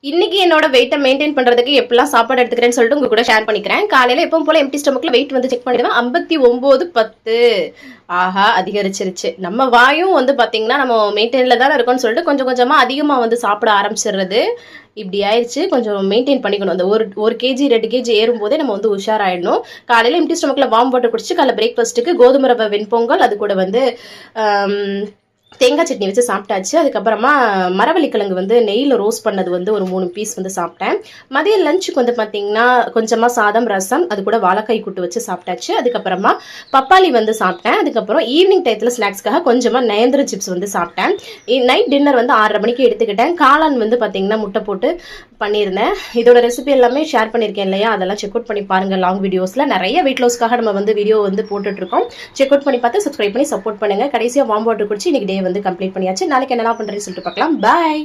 இன்னைக்கு என்னோட வெயிட்டை மெயின்டைன் பண்றதுக்கு எப்படிலாம் சாப்பாடு எடுத்துக்கிறேன்னு சொல்லிட்டு உங்க கூட ஷேர் பண்ணிக்கிறேன். காலையில எப்பவும் போல எம்டி ஸ்டொமக்ல வெயிட் வந்து செக் பண்ணிடுவேன். 59.10. ஆஹா, அதிகரிச்சிருச்சு. நம்ம வாயும் வந்து பாத்தீங்கன்னா நம்ம மெயின்டைன்ல தானே இருக்கோம்னு சொல்லிட்டு கொஞ்சம் கொஞ்சமா அதிகமா வந்து சாப்பிட ஆரம்பிச்சிடுறது. இப்படி ஆயிடுச்சு. கொஞ்சம் மெயின்டைன் பண்ணிக்கணும். அந்த ஒரு கேஜி 2 கேஜி ஏறும் போதே நம்ம வந்து உஷாராயிடணும். காலையில எம்டி ஸ்டொமக்ல வார்ம் வாட்டர் குடிச்சு காலைல பிரேக்ஃபாஸ்ட்டுக்கு கோதுமை ரவை வெண்பொங்கல், அது கூட வந்து தேங்காய் சட்னி வச்சு சாப்பிட்டாச்சு. அதுக்கப்புறமா மரவள்ளிக்கிழங்கு வந்து நெய்யில் ரோஸ்ட் பண்ணது வந்து ஒரு 3 பீஸ் வந்து சாப்பிட்டேன். மதிய லஞ்சுக்கு வந்து பார்த்தீங்கன்னா கொஞ்சமாக சாதம், ரசம், அது கூட வாழைக்காய் கூட்டு வச்சு சாப்பிட்டாச்சு. அதுக்கப்புறமா பப்பாளி வந்து சாப்பிட்டேன். அதுக்கப்புறம் ஈவினிங் டயத்தில் ஸ்நாக்ஸ்க்காக கொஞ்சமாக நேந்திர சிப்ஸ் வந்து சாப்பிட்டேன். நைட் டின்னர் வந்து 6:30 மணிக்கு எடுத்துக்கிட்டேன். காளான் வந்து பார்த்தீங்கன்னா முட்டை போட்டு பண்ணியிருந்தேன். இதோட ரெசிபி எல்லாமே ஷேர் பண்ணியிருக்கேன் இல்லையா, அதெல்லாம் செக் அவுட் பண்ணி பாருங்க. லாங் வீடியோஸில் நிறைய வெயிட் லாஸ்க்காக நம்ம வந்து வீடியோ வந்து போட்டுட்ருக்கோம். செக் அவுட் பண்ணி பார்த்து சப்ஸ்கிரைப் பண்ணி சப்போர்ட் பண்ணுங்க. கடைசியாக வார்ம் வாட்டர் குடிச்சு இன்னைக்கு டே வந்து கம்ப்ளீட் பண்ணியாச்சு. நாளைக்கு என்னெல்லாம் பண்ணுறேன்னு சொல்லிட்டு பார்க்கலாம். பாய்.